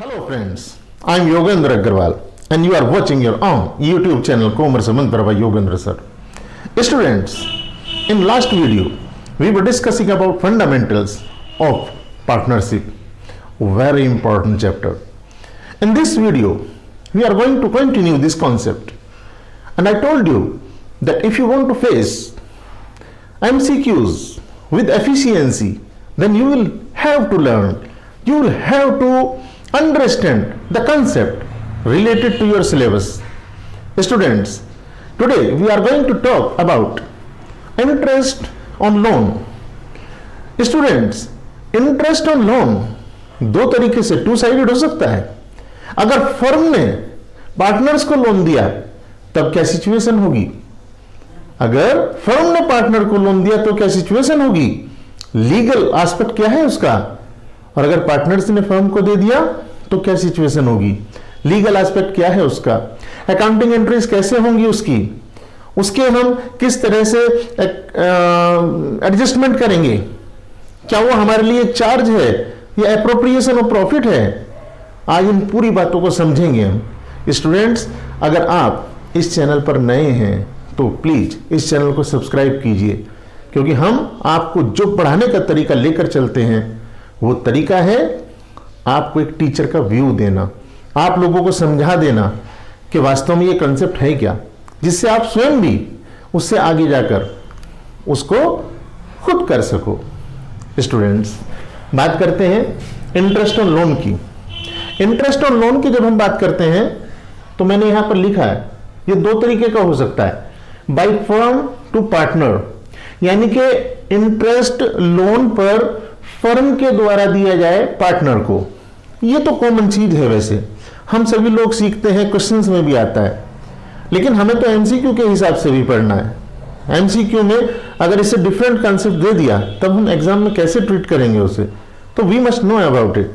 Hello friends, I am Yogendra Agarwal and you are watching your own YouTube channel Commerce Mantra by Yogendra sir. Students, in last video we were discussing about fundamentals of partnership, very important chapter. In this video we are going to continue this concept, and I told you that if you want to face MCQs with efficiency, then you will have to learn, you will have to understand the concept related to your syllabus. Students, today we are going to talk about interest on loan. Students, interest on loan दो तरीके से two sided हो सकता है. अगर firm ने partners को loan दिया तब क्या सिचुएशन होगी? अगर फर्म ने पार्टनर को लोन दिया तो क्या सिचुएशन होगी? लीगल एस्पेक्ट क्या है उसका? और अगर पार्टनर्स ने फर्म को दे दिया तो क्या सिचुएशन होगी? लीगल एस्पेक्ट क्या है उसका? अकाउंटिंग एंट्रीज कैसे होंगी उसके हम किस तरह से एडजस्टमेंट करेंगे? क्या वो हमारे लिए चार्ज है या एप्रोप्रिएशन ऑफ प्रॉफिट है? आज इन पूरी बातों को समझेंगे हम. स्टूडेंट्स, अगर आप इस चैनल पर नए हैं तो प्लीज इस चैनल को सब्सक्राइब कीजिए, क्योंकि हम आपको जो पढ़ाने का तरीका लेकर चलते हैं वो तरीका है आपको एक टीचर का व्यू देना, आप लोगों को समझा देना कि वास्तव में ये कंसेप्ट है क्या, जिससे आप स्वयं भी उससे आगे जाकर उसको खुद कर सको. स्टूडेंट्स, बात करते हैं इंटरेस्ट ऑन लोन की. इंटरेस्ट ऑन लोन की जब हम बात करते हैं तो मैंने यहां पर लिखा है ये दो तरीके का हो सकता है. बाय फर्म टू पार्टनर, यानी कि इंटरेस्ट लोन पर फर्म के द्वारा दिया जाए पार्टनर को. ये तो कॉमन चीज है, वैसे हम सभी लोग सीखते हैं, क्वेश्चंस में भी आता है, लेकिन हमें तो एमसीक्यू के हिसाब से भी पढ़ना है. एमसीक्यू में अगर इसे डिफरेंट कंसेप्ट दे दिया तब हम एग्जाम में कैसे ट्रीट करेंगे उसे? तो we must know about it.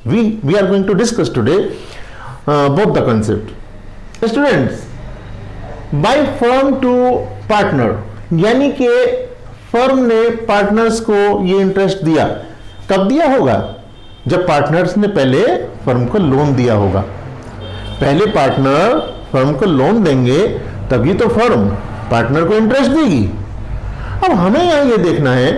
We are going to discuss today both the concept. Students, by firm to partner, यानी कि फर्म ने पार्टनर्स को ये इंटरेस्ट दिया. कब दिया होगा? जब पार्टनर्स ने पहले फर्म को लोन दिया होगा. पहले पार्टनर फर्म को लोन देंगे तभी तो फर्म पार्टनर को इंटरेस्ट देगी. अब हमें यहां ये देखना है,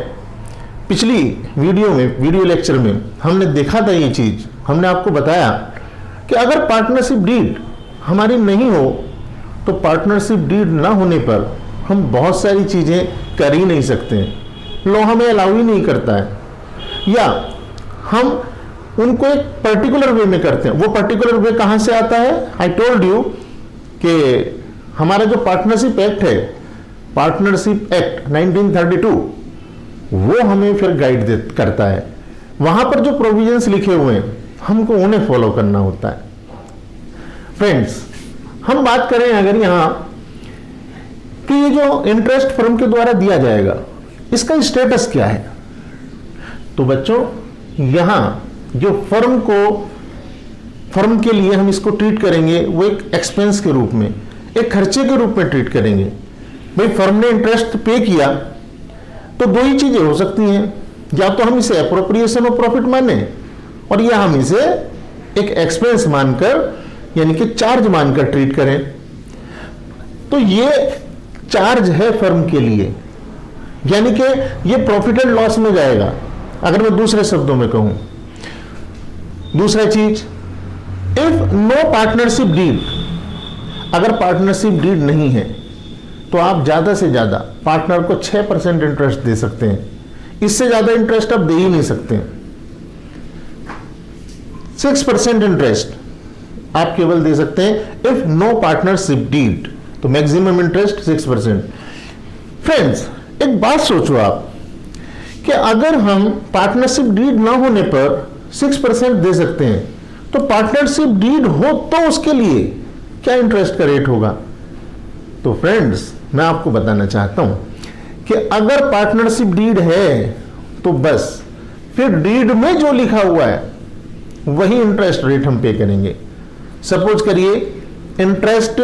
पिछली वीडियो लेक्चर में हमने देखा था ये चीज, हमने आपको बताया कि अगर पार्टनरशिप डीड हमारी नहीं हो तो पार्टनरशिप डीड ना होने पर हम बहुत सारी चीजें कर ही नहीं सकते. लॉ हमें अलाउ ही नहीं करता है, या हम उनको एक पर्टिकुलर वे में करते हैं. वो पर्टिकुलर वे कहां से आता है? आई टोल्ड यू कि हमारा जो पार्टनरशिप एक्ट है, पार्टनरशिप एक्ट 1932, वो हमें फिर गाइड करता है. वहां पर जो प्रोविजंस लिखे हुए हैं हमको उन्हें फॉलो करना होता है. फ्रेंड्स, हम बात करें अगर यहां कि ये जो इंटरेस्ट फर्म के द्वारा दिया जाएगा इसका स्टेटस क्या है, तो बच्चों यहां जो फर्म के लिए हम इसको ट्रीट करेंगे वो एक एक्सपेंस के रूप में, एक खर्चे के रूप में ट्रीट करेंगे. भाई फर्म ने इंटरेस्ट पे किया तो दो ही चीजें हो सकती हैं, या तो हम इसे एप्रोप्रिएशन ऑफ प्रॉफिट माने और या हम इसे एक एक्सपेंस मानकर यानी कि चार्ज मानकर ट्रीट करें. तो ये चार्ज है फर्म के लिए, यानी कि ये प्रॉफिट एंड लॉस में जाएगा. अगर मैं दूसरे शब्दों में कहूं, दूसरा चीज, इफ नो पार्टनरशिप डीड, अगर पार्टनरशिप डीड नहीं है तो आप ज्यादा से ज्यादा पार्टनर को 6% इंटरेस्ट दे सकते हैं. इससे ज्यादा इंटरेस्ट आप दे ही नहीं सकते. 6% इंटरेस्ट आप केवल दे सकते हैं इफ नो पार्टनरशिप डीड, तो मैक्सिमम इंटरेस्ट 6%. फ्रेंड्स, एक बात सोचो आप कि अगर हम पार्टनरशिप डीड ना होने पर 6% दे सकते हैं तो पार्टनरशिप डीड हो तो उसके लिए क्या इंटरेस्ट का रेट होगा? तो फ्रेंड्स, मैं आपको बताना चाहता हूं कि अगर पार्टनरशिप डीड है तो बस फिर डीड में जो लिखा हुआ है वही इंटरेस्ट रेट हम पे करेंगे. सपोज करिए इंटरेस्ट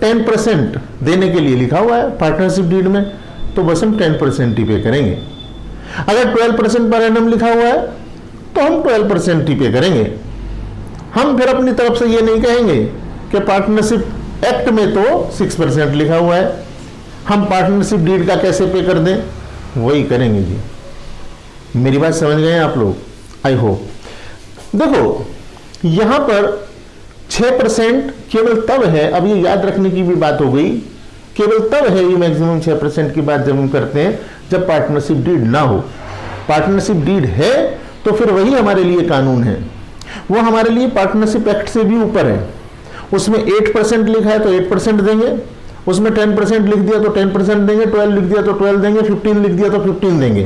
10% देने के लिए लिखा हुआ है पार्टनरशिप डीड में, तो बस हम 10% ही पे करेंगे. अगर 12% पर एनम लिखा हुआ है तो हम 12% ही पे करेंगे. हम फिर अपनी तरफ से ये नहीं कहेंगे कि पार्टनरशिप एक्ट में तो 6% लिखा हुआ है, हम पार्टनरशिप डीड का कैसे पे कर दें, वही करेंगे जी। मेरी बात समझ गए आप लोग, आई होप। देखो यहां पर 6% केवल तब है, अब ये याद रखने की भी बात हो गई, केवल तब है ये मैक्सिमम 6% की बात जब हम करते हैं जब पार्टनरशिप डीड ना हो। पार्टनरशिप डीड है तो फिर वही हमारे लिए कानून है, वो हमारे लिए पार्टनरशिप एक्ट से भी ऊपर है। उसमें 8% लिखा है तो 8% देंगे, उसमें 10% लिख दिया तो 10% देंगे, 12 लिख दिया तो 12 देंगे, 15 लिख दिया तो 15 देंगे।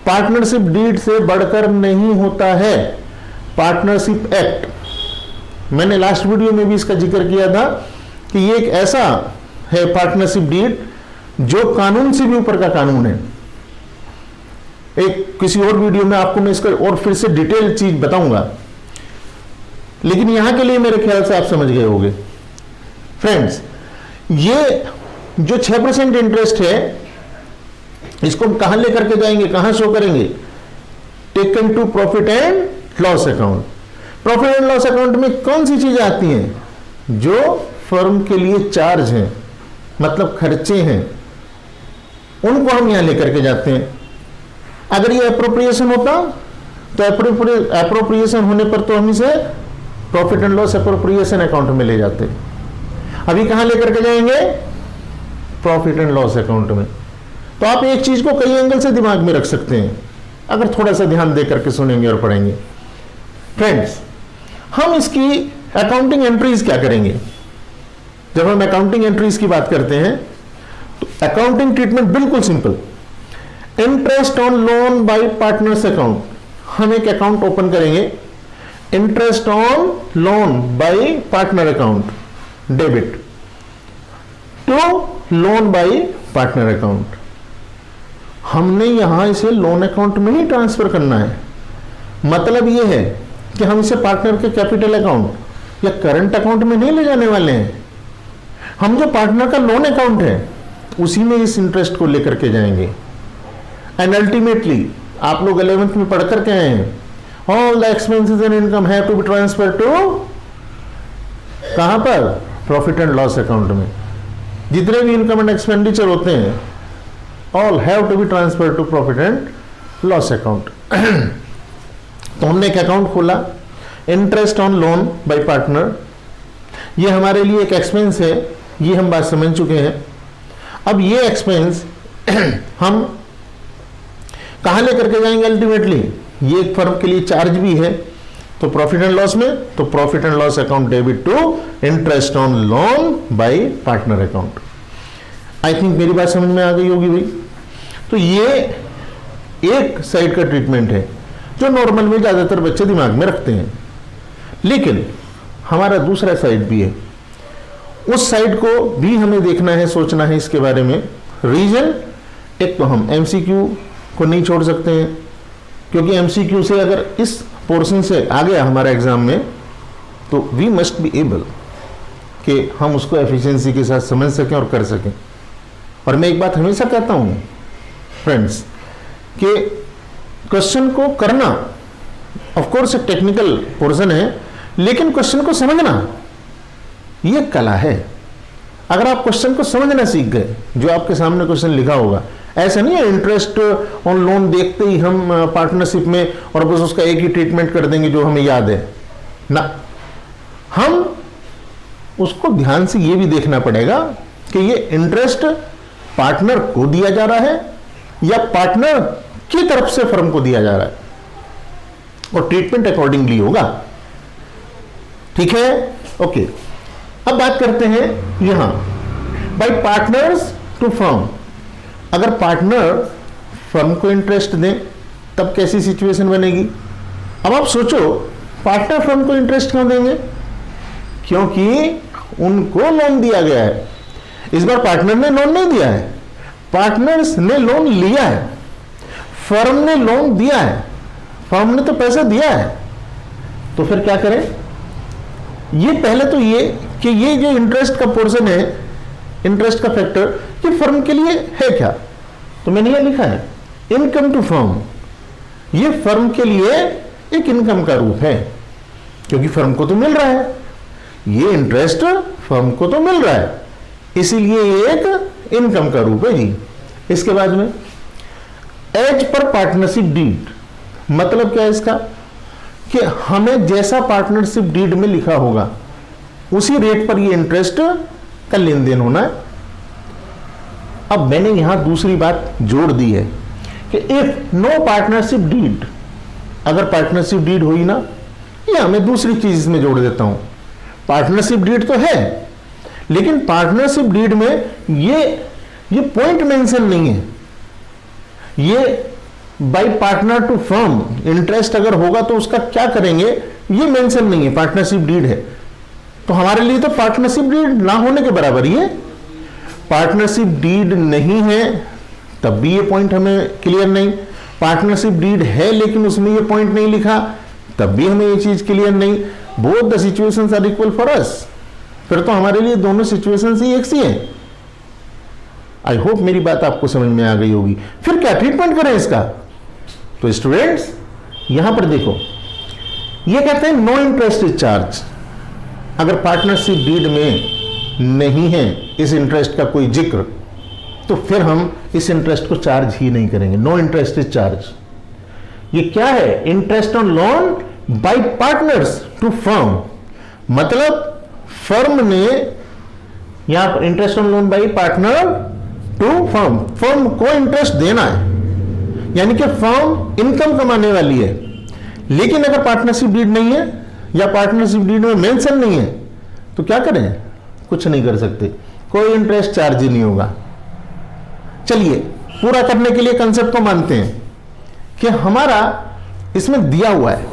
पार्टनरशिप डीड से बढ़कर नहीं होता है पार्टनरशिप एक्ट। मैंने लास्ट वीडियो में भी इसका जिक्र किया था कि ये एक ऐसा है पार्टनरशिप डीड जो कानून से भी ऊपर का कानून है। एक किसी और वीडियो में आपको मैं इसका और फिर से डिटेल चीज बताऊंगा, लेकिन यहां के लिए मेरे ख्याल से आप समझ गए होंगे। फ्रेंड्स, ये जो 6% इंटरेस्ट है इसको हम कहां लेकर के जाएंगे, कहां शो करेंगे, taken to profit and loss account. Profit and loss account में कौन सी चीजें आती हैं जो फर्म के लिए चार्ज हैं, मतलब खर्चे हैं, उनको हम यहां लेकर के जाते हैं। अगर ये एप्रोप्रिएशन होता तो एप्रोप्रिएशन होने पर तो हम इसे profit and loss appropriation account में ले जाते। अभी कहां लेकर के जाएंगे, प्रॉफिट एंड लॉस अकाउंट में। तो आप एक चीज को कई एंगल से दिमाग में रख सकते हैं अगर थोड़ा सा ध्यान दे करके सुनेंगे और पढ़ेंगे। फ्रेंड्स, हम इसकी अकाउंटिंग एंट्रीज क्या करेंगे। जब हम अकाउंटिंग एंट्रीज की बात करते हैं तो अकाउंटिंग ट्रीटमेंट बिल्कुल simple. Interest on loan by partners account, हम एक अकाउंट ओपन करेंगे, interest on loan by partner account, debit to loan by partner account. हमने यहां इसे लोन अकाउंट में ही ट्रांसफर करना है। मतलब यह है कि हम इसे पार्टनर के कैपिटल अकाउंट या करंट अकाउंट में नहीं ले जाने वाले हैं। हम जो पार्टनर का लोन अकाउंट है उसी में इस इंटरेस्ट को लेकर के जाएंगे। एंड अल्टीमेटली आप लोग 11th में पढ़ करके आए हैं, all the expenses and income have to be transfer to, कहां पर, प्रॉफिट एंड लॉस अकाउंट में। जितने भी इनकम एंड एक्सपेंडिचर होते हैं all have to be transfer to profit and loss account. तो हमने एक अकाउंट खोला, interest on loan by partner, ये हमारे लिए एक एक्सपेंस है, ये हम बात समझ चुके हैं। अब ये एक्सपेंस हम कहां लेकर के जाएंगे, अल्टीमेटली ये एक फर्म के लिए चार्ज भी है, तो प्रॉफिट एंड लॉस में, तो profit and loss account debit to interest on loan by partner account. I think मेरी बात समझ में आ गई होगी भाई। तो ये एक साइड का ट्रीटमेंट है जो नॉर्मल में ज्यादातर बच्चे दिमाग में रखते हैं, लेकिन हमारा दूसरा साइड भी है। उस साइड को भी हमें देखना है, सोचना है इसके बारे में। रीजन, एक तो हम एमसीक्यू को नहीं छोड़ सकते हैं, क्योंकि एमसीक्यू से अगर इस पोर्शन से आ गया हमारा एग्जाम में तो वी मस्ट बी एबल कि हम उसको एफिशिएंसी के साथ समझ सकें और कर सकें। और मैं एक बात हमेशा कहता हूं फ्रेंड्स कि क्वेश्चन को करना ऑफ कोर्स एक टेक्निकल पोर्शन है, लेकिन क्वेश्चन को समझना ये कला है। अगर आप क्वेश्चन को समझना सीख गए, जो आपके सामने क्वेश्चन लिखा होगा, ऐसा नहीं है इंटरेस्ट ऑन लोन देखते ही हम पार्टनरशिप में और बस उसका एक ही ट्रीटमेंट कर देंगे जो हमें याद है ना। हम उसको ध्यान से ये भी देखना पड़ेगा कि ये इंटरेस्ट पार्टनर को दिया जा रहा है या पार्टनर की तरफ से फर्म को दिया जा रहा है, और ट्रीटमेंट अकॉर्डिंगली होगा। ठीक है, ओके। अब बात करते हैं यहां बाय पार्टनर्स टू फर्म। अगर पार्टनर फर्म को इंटरेस्ट दें तब कैसी सिचुएशन बनेगी। अब आप सोचो, पार्टनर फर्म को इंटरेस्ट क्यों देंगे, क्योंकि उनको लोन दिया गया है। इस बार पार्टनर ने लोन नहीं दिया है, पार्टनर्स ने लोन लिया है, फर्म ने लोन दिया है, फर्म ने तो पैसा दिया है। तो फिर क्या करें, ये पहले तो ये कि ये जो इंटरेस्ट का पोर्शन है, इंटरेस्ट का फैक्टर, ये फर्म के लिए है क्या। तो मैंने ये लिखा है इनकम टू फर्म, ये फर्म के लिए एक इनकम का रूप है। क्योंकि फर्म को तो मिल रहा है, ये इंटरेस्ट फर्म को तो मिल रहा है, इसीलिए ये एक इनकम का रूप है जी। इसके बाद में एज पर पार्टनरशिप डीड, मतलब क्या है इसका कि हमें जैसा पार्टनरशिप डीड में लिखा होगा उसी रेट पर ये इंटरेस्ट का लेन देन होना है। अब मैंने यहां दूसरी बात जोड़ दी है कि इफ नो पार्टनरशिप डीड, अगर पार्टनरशिप डीड हुई ना, या मैं दूसरी चीज इसमें जोड़ देता हूं, पार्टनरशिप डीड तो है लेकिन पार्टनरशिप डीड में ये पॉइंट मेंशन नहीं है, ये by partner to firm interest अगर होगा तो उसका क्या करेंगे ये मेंशन नहीं है, पार्टनरशिप डीड है। तो हमारे लिए तो पार्टनरशिप डीड ना होने के बराबर ही है। पार्टनरशिप डीड नहीं है तब भी ये पॉइंट हमें क्लियर नहीं, पार्टनरशिप डीड है लेकिन उसमें ये पॉइंट नहीं लिखा तब भी हमें ये चीज क्लियर नहीं। Both the situations are equal for us, फिर तो हमारे लिए दोनों सिचुएशंस ही एक सी हैं। आई होप मेरी बात आपको समझ में आ गई होगी। फिर क्या ट्रीटमेंट करें इसका? तो स्टूडेंट्स यहां पर देखो, ये कहते हैं नो इंटरेस्ट इज चार्ज। अगर पार्टनरशिप डीड में नहीं है इस इंटरेस्ट का कोई जिक्र तो फिर हम इस इंटरेस्ट को चार्ज ही नहीं करेंगे। नो इंटरेस्ट इज चार्ज, ये क्या है? Interest on loan by partners to firm, मतलब फर्म ने यहां पर interest on loan by partner to firm, firm को इंटरेस्ट देना है, यानी कि फर्म इनकम कमाने वाली है। लेकिन अगर पार्टनरशिप डीड नहीं है या पार्टनरशिप डीड में मेंशन नहीं है तो क्या करें? कुछ नहीं कर सकते, कोई इंटरेस्ट चार्ज ही नहीं होगा। चलिए पूरा करने के लिए कंसेप्ट को मानते हैं कि हमारा इसमें दिया हुआ है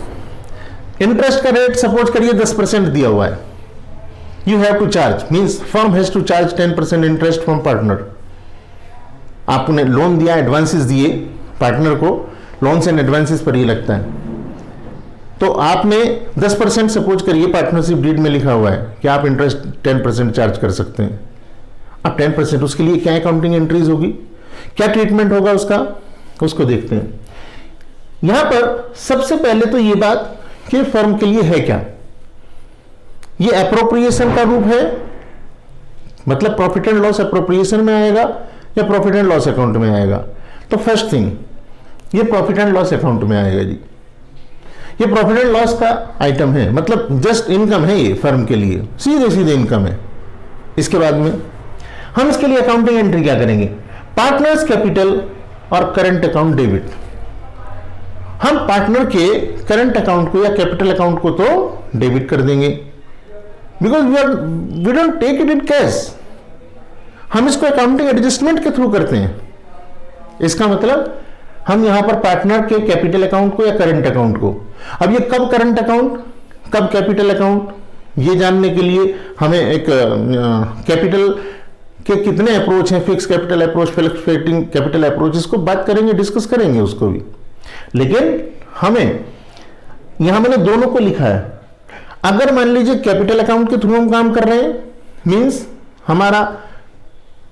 इंटरेस्ट का रेट, सपोज करिए 10% दिया हुआ है। You have to charge, means firm has to charge 10% interest from partner. आपने लोन दिया, एडवांसेस दिए पार्टनर को, लोन्स एंड एडवांसेस पर ये लगता है, तो आपने 10% सपोज करिए पार्टनरशिप डीड में लिखा हुआ है कि आप इंटरेस्ट 10% चार्ज कर सकते हैं। अब 10%, उसके लिए क्या अकाउंटिंग एंट्रीज होगी, क्या ट्रीटमेंट होगा उसका, उसको देखते हैं। यहां पर सबसे पहले तो ये बात कि फर्म के लिए है क्या, ये एप्रोप्रिएशन का रूप है, मतलब प्रॉफिट एंड लॉस एप्रोप्रिएशन में आएगा या प्रॉफिट एंड लॉस अकाउंट में आएगा। तो फर्स्ट थिंग ये प्रॉफिट एंड लॉस अकाउंट में आएगा जी। ये प्रॉफिट एंड लॉस का आइटम है, मतलब जस्ट इनकम है, ये फर्म के लिए सीधे सीधे इनकम है। इसके बाद में हम इसके लिए अकाउंटिंग एंट्री क्या करेंगे? पार्टनर्स कैपिटल और करंट अकाउंट डेबिट। हम पार्टनर के करंट अकाउंट को या कैपिटल अकाउंट को तो डेबिट कर देंगे, because we don't take it in cash, हम इसको अकाउंटिंग एडजस्टमेंट के थ्रू करते हैं। इसका मतलब हम यहां पर पार्टनर के कैपिटल अकाउंट को या करंट अकाउंट को, अब ये कब करंट अकाउंट कब कैपिटल अकाउंट, ये जानने के लिए हमें एक कैपिटल के कितने अप्रोच हैं, fix capital approach, fluctuating capital approach, इसको बात करेंगे, डिस्कस करेंगे उसको भी। लेकिन हमें यहां मैंने दोनों को लिखा है। अगर मान लीजिए कैपिटल अकाउंट के थ्रू हम काम कर रहे हैं, मींस हमारा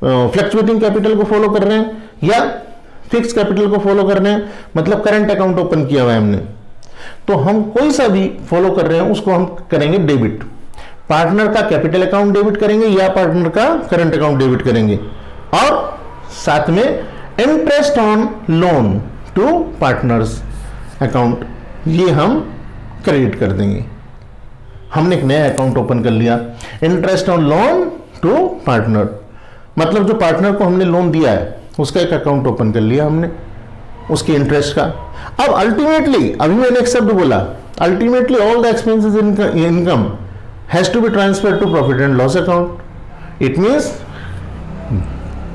फ्लक्चुएटिंग कैपिटल को फॉलो कर रहे हैं या फिक्स कैपिटल को फॉलो कर रहे हैं, मतलब करंट अकाउंट ओपन किया हुआ है हमने, तो हम कोई सा भी फॉलो कर रहे हैं उसको हम करेंगे डेबिट। पार्टनर का कैपिटल अकाउंट डेबिट करेंगे या पार्टनर का करंट अकाउंट डेबिट करेंगे, और साथ में interest on loan to partners account ये हम क्रेडिट कर देंगे। हमने एक नया अकाउंट ओपन कर लिया, interest on loan to partner, मतलब जो पार्टनर को हमने लोन दिया है उसका एक अकाउंट ओपन कर लिया हमने, उसके इंटरेस्ट का। अब अल्टीमेटली, अभी मैंने एक शब्द बोला, ultimately all the expenses income has to be transfer to profit and loss account. It means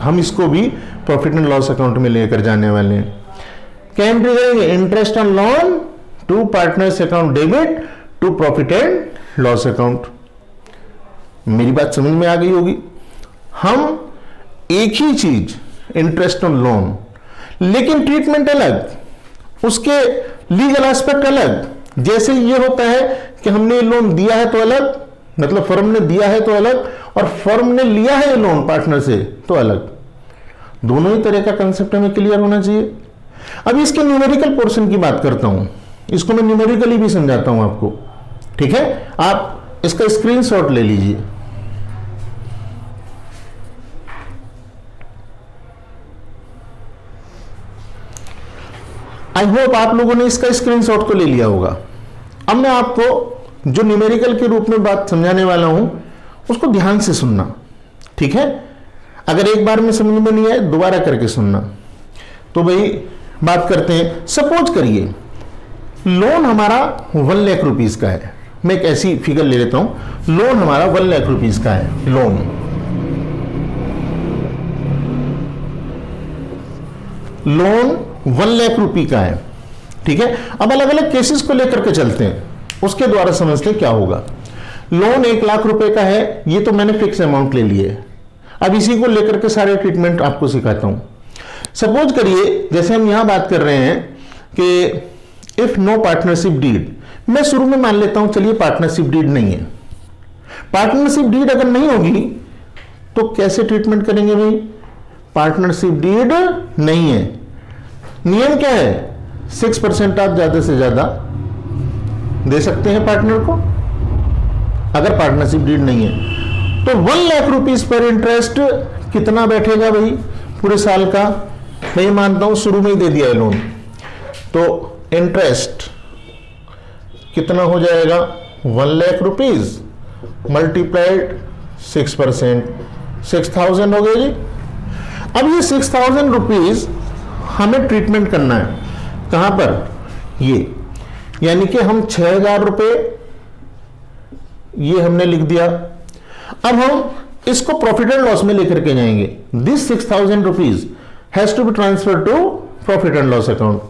हम इसको भी प्रॉफिट एंड लॉस अकाउंट में लेकर जाने वाले हैं। क्या एंट्री करेंगे? Interest on loan to partners account debit to profit and loss account. मेरी बात समझ में आ गई होगी। हम एक ही चीज, इंटरेस्ट ऑन लोन, लेकिन ट्रीटमेंट अलग, उसके लीगल एस्पेक्ट अलग। जैसे ये होता है कि हमने लोन दिया है तो अलग, मतलब फर्म ने दिया है तो अलग, और फर्म ने लिया है लोन पार्टनर से तो अलग। दोनों ही तरह का कंसेप्ट हमें क्लियर होना चाहिए। अब इसके न्यूमेरिकल पोर्शन की बात करता हूं, इसको मैं न्यूमेरिकली भी समझाता हूं आपको। ठीक है, आप इसका स्क्रीनशॉट ले लीजिए। आई होप आप लोगों ने इसका स्क्रीनशॉट तो ले लिया होगा। अब मैं आपको जो न्यूमेरिकल के रूप में बात समझाने वाला हूं उसको ध्यान से सुनना, ठीक है। अगर एक बार में समझ में नहीं आए दोबारा करके सुनना। तो भाई बात करते हैं, सपोज करिए लोन हमारा 1 लाख रुपीज का है। मैं एक ऐसी फिगर ले लेता हूं, लोन हमारा 1 लाख रुपीज का है। लोन 1 लाख रुपए का है, ठीक है। अब अलग अलग केसेस को लेकर के चलते हैं, उसके द्वारा समझते हैं क्या होगा। लोन 1 लाख रुपए का है, ये तो मैंने फिक्स अमाउंट ले लिए। अब इसी को लेकर के सारे ट्रीटमेंट आपको सिखाता हूं। सपोज करिए जैसे हम यहां बात कर रहे हैं कि इफ नो पार्टनरशिप डीड, मैं शुरू में मान लेता हूं चलिए पार्टनरशिप डीड नहीं है। पार्टनरशिप डीड अगर नहीं होगी तो कैसे ट्रीटमेंट करेंगे भाई? पार्टनरशिप डीड नहीं है, नियम क्या है? 6% आप ज्यादा से ज्यादा दे सकते हैं पार्टनर को अगर पार्टनरशिप डीड नहीं है। तो 1 लाख रुपीस पर इंटरेस्ट कितना बैठेगा भाई पूरे साल का? मैं ये मानता हूं शुरू में ही दे दिया है लोन, तो इंटरेस्ट कितना हो जाएगा? 1 लाख रुपीज मल्टीप्लाइड 6%, 6000 हो गए जी। अब ये 6000 रुपीज हमें ट्रीटमेंट करना है कहां पर? ये यानी कि हम 6000 रुपए ये हमने लिख दिया। अब हम इसको प्रॉफिट एंड लॉस में लेकर के जाएंगे। This 6000 rupees has to be transfer to profit and loss account.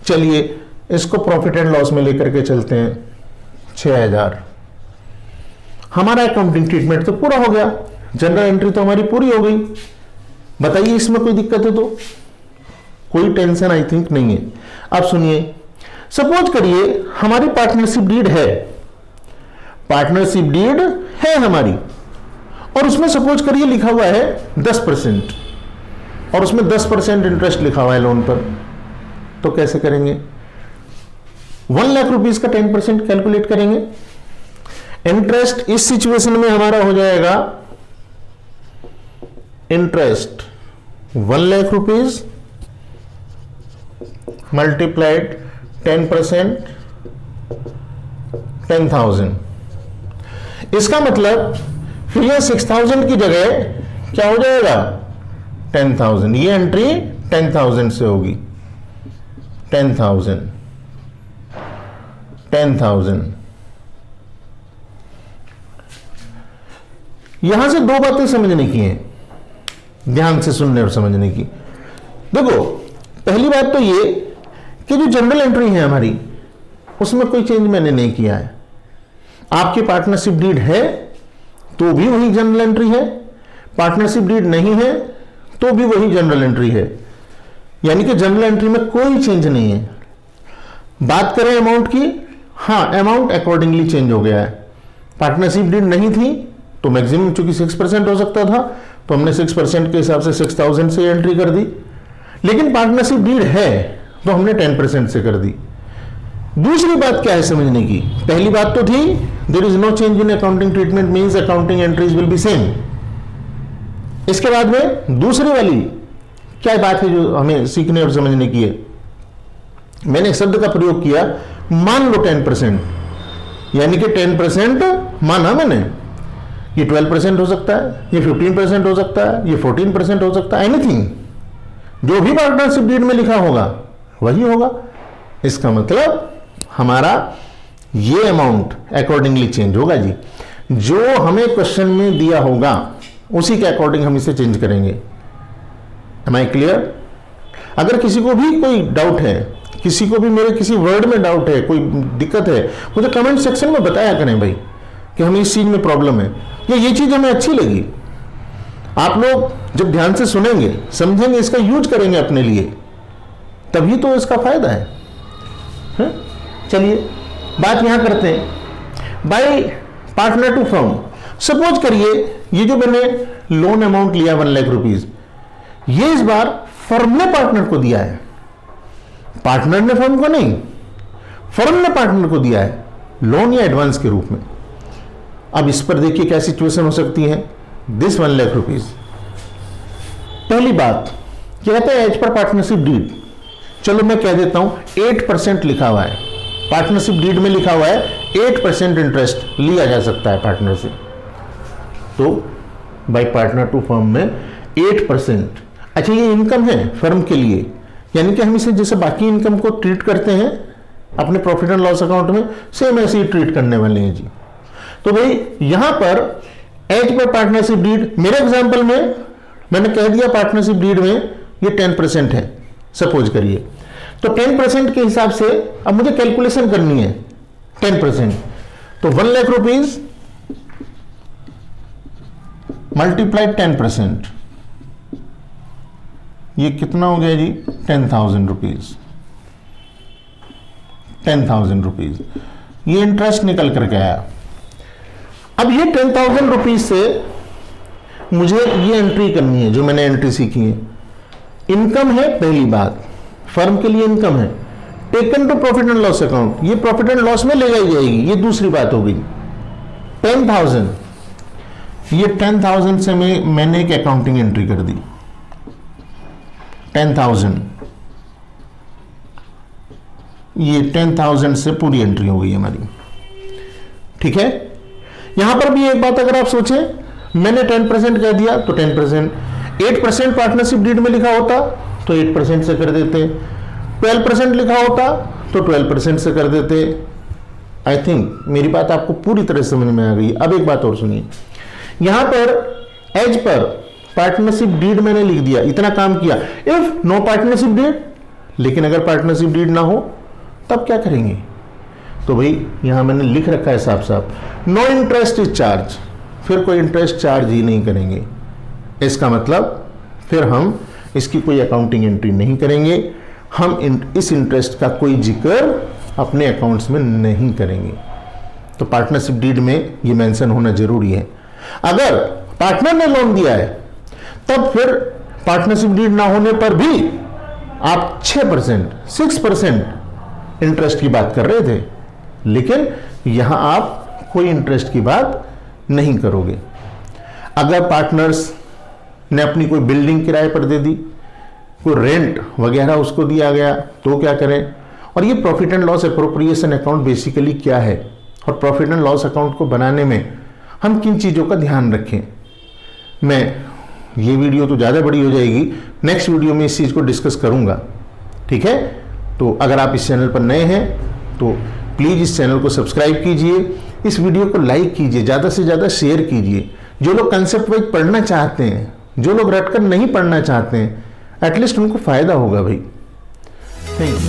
चलिए इसको प्रॉफिट एंड लॉस में लेकर के चलते हैं। 6000 हमारा अकाउंटिंग ट्रीटमेंट तो पूरा हो गया, जनरल एंट्री तो हमारी पूरी हो गई। बताइए इसमें कोई दिक्कत है तो? कोई टेंशन आई थिंक नहीं है। अब सुनिए, सपोज करिए हमारी पार्टनरशिप डीड है, पार्टनरशिप डीड है हमारी, और उसमें सपोज करिए लिखा हुआ है 10%, और उसमें 10% इंटरेस्ट लिखा हुआ है लोन पर। तो कैसे करेंगे? 1 लाख रुपीज का 10% कैलकुलेट करेंगे। इंटरेस्ट इस सिचुएशन में हमारा हो जाएगा इंटरेस्ट 1 लाख रुपीज मल्टीप्लाइड 10%, 10,000। इसका मतलब फिर यह 6000 की जगह क्या हो जाएगा? 10,000। ये एंट्री 10,000 से होगी। 10,000 यहां से 2 बातें समझने की हैं, ध्यान से सुनने और समझने की। देखो पहली बात तो ये कि जो जनरल एंट्री है हमारी उसमें कोई चेंज मैंने नहीं किया है। आपकी पार्टनरशिप डीड है तो भी वही जनरल एंट्री है, पार्टनरशिप डीड नहीं है तो भी वही जनरल एंट्री है, यानी कि जनरल एंट्री में कोई चेंज नहीं है। बात करें अमाउंट की, हाँ अमाउंट अकॉर्डिंगली चेंज हो गया है। पार्टनरशिप डीड नहीं थी तो मैक्सिमम चूंकि 6% हो सकता था तो हमने 6% के हिसाब से 6000 से एंट्री कर दी, लेकिन पार्टनरशिप डीड है तो हमने 10% से कर दी। दूसरी बात क्या है समझने की? पहली बात तो थी there is no change in accounting treatment means accounting entries will be same. इसके बाद में दूसरी वाली क्या बात है जो हमें सीखने और समझने की है? मैंने शब्द का प्रयोग किया, मान लो 10%, यानी कि 10% माना मैंने। ये 12% हो सकता है, ये 15% हो सकता है, ये 14% हो सकता है, एनीथिंग जो भी पार्टनरशिप डीड में लिखा होगा वही होगा। इसका मतलब हमारा ये अमाउंट अकॉर्डिंगली चेंज होगा जी। जो हमें क्वेश्चन में दिया होगा उसी के अकॉर्डिंग हम इसे चेंज करेंगे। Am I clear? अगर किसी को भी कोई डाउट है, किसी को भी मेरे किसी वर्ड में डाउट है, कोई दिक्कत है, मुझे कमेंट सेक्शन में बताया करें भाई कि हमें इस चीज में प्रॉब्लम है या ये चीज हमें अच्छी लगी। आप लोग जब ध्यान से सुनेंगे, समझेंगे, इसका यूज करेंगे अपने लिए, तभी तो इसका फायदा है। चलिए बात यहां करते हैं by partner to firm. Suppose करिए ये जो मैंने लोन अमाउंट लिया 1 लाख रुपीज, ये इस बार फर्म ने पार्टनर को दिया है, पार्टनर ने फर्म को नहीं, फर्म ने पार्टनर को दिया है। लोन या एडवांस के रूप में। अब इस पर देखिए क्या सिचुएशन हो सकती है। दिस 1 लाख रुपीज, पहली बात क्या कहता है एज पर पार्टनरशिप डीड, चलो मैं कह देता हूं 8% लिखा हुआ है, पार्टनरशिप डीड में लिखा हुआ है 8% इंटरेस्ट लिया जा सकता है पार्टनर से। तो बाय पार्टनर टू फर्म में 8%, अच्छा ये इनकम है फर्म के लिए, यानी कि हम इसे जैसे बाकी इनकम को ट्रीट करते हैं अपने प्रॉफिट एंड लॉस अकाउंट में, सेम ऐसे ही ट्रीट करने वाले हैं जी। तो भाई यहां पर एज पर पार्टनरशिप डीड, मेरे एग्जांपल में मैंने कह दिया पार्टनरशिप डीड में ये 10% है सपोज करिए, तो 10% के हिसाब से अब मुझे कैलकुलेशन करनी है 10%, तो 1 लाख रुपीज मल्टीप्लाइड 10%, ये कितना हो गया जी 10,000 रुपीज, 10,000 रुपीज ये इंटरेस्ट निकल करके आया। अब ये 10,000 रुपीज से मुझे ये एंट्री करनी है जो मैंने एंट्री सीखी है। इनकम है पहली बात, फर्म के लिए इनकम है, taken to profit and loss account, ये प्रॉफिट एंड लॉस में ले जाई जाएगी, ये दूसरी बात हो गई। 10,000, ये 10,000 से मैंने एक अकाउंटिंग एंट्री कर दी 10,000, ये 10,000 से पूरी एंट्री हो गई हमारी, ठीक है। यहां पर भी एक बात अगर आप सोचें, मैंने 10% कह दिया तो 10%, 8% पार्टनरशिप डीड में लिखा होता तो 8% से कर देते, 12% लिखा होता तो 12% से कर देते। आई थिंक मेरी बात आपको पूरी तरह समझ में आ गई। अब एक बात और सुनिए, यहां पर एज पर पार्टनरशिप डीड मैंने लिख दिया, इतना काम किया। इफ नो पार्टनरशिप डीड, लेकिन अगर पार्टनरशिप डीड ना हो तब क्या करेंगे, तो भाई यहां मैंने लिख रखा है साफ साफ नो इंटरेस्ट इज चार्ज, फिर कोई इंटरेस्ट चार्ज ही नहीं करेंगे। इसका मतलब फिर हम इसकी कोई अकाउंटिंग एंट्री नहीं करेंगे, हम इस इंटरेस्ट का कोई जिक्र अपने अकाउंट्स में नहीं करेंगे। तो पार्टनरशिप डीड में ये मेंशन होना जरूरी है। अगर पार्टनर ने लोन दिया है तब फिर पार्टनरशिप डीड ना होने पर भी आप 6% इंटरेस्ट की बात कर रहे थे, लेकिन यहां आप कोई इंटरेस्ट की बात नहीं करोगे। अगर पार्टनर्स ने अपनी कोई बिल्डिंग किराए पर दे दी, कोई रेंट वगैरह उसको दिया गया, तो क्या करें। और ये profit and loss appropriation account basically क्या है और प्रॉफिट एंड लॉस अकाउंट को बनाने में हम किन चीज़ों का ध्यान रखें, मैं ये वीडियो तो ज़्यादा बड़ी हो जाएगी, नेक्स्ट वीडियो में इस चीज़ को डिस्कस करूँगा, ठीक है। तो अगर आप इस चैनल पर नए हैं तो प्लीज़ इस चैनल को सब्सक्राइब कीजिए, इस वीडियो को लाइक कीजिए, ज़्यादा से ज़्यादा शेयर कीजिए। जो लोग कंसेप्ट वाइज पढ़ना चाहते हैं, जो लोग रटकर नहीं पढ़ना चाहते हैं, एटलीस्ट उनको फायदा होगा भाई। Thank you.